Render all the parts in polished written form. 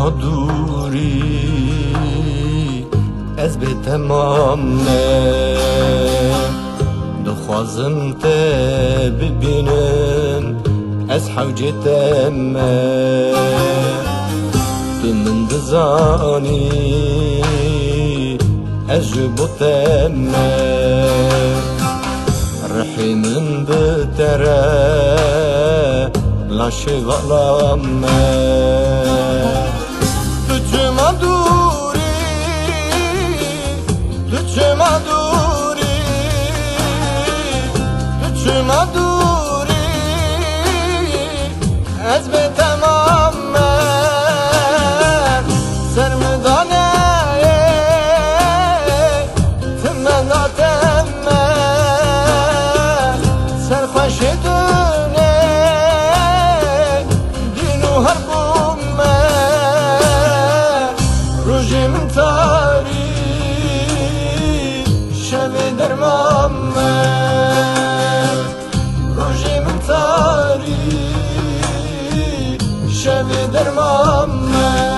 دوری از به تمام نه دخوازم ته ببینم از حوجتم تو من دزانی از جبوتم رحیم بتره لاشی والام تو چما دوری تو چما دوری تو چما دوری از به تمام سرمدانه تمناتم سرخوش دونه دینو هر بومه روژی من تاری شب درمامه روژی من تاری شب درمامه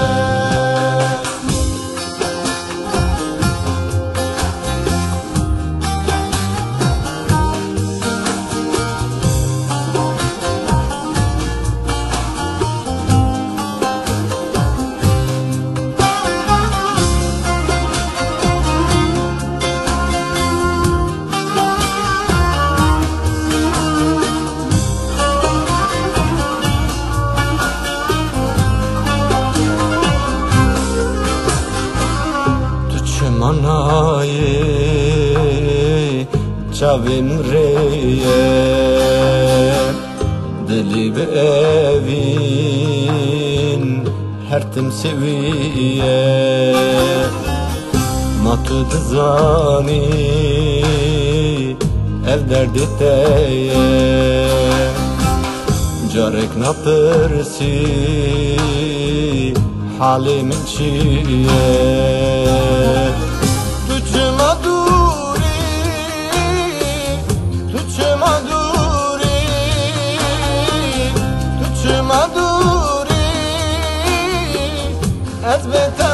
منای چاویم ریه دلی به اوین هر تم سویه ما تو دزانی ev derdi teye carek napırsi halimin çiye tuçma duri tuçma duri tuçma duri ezbet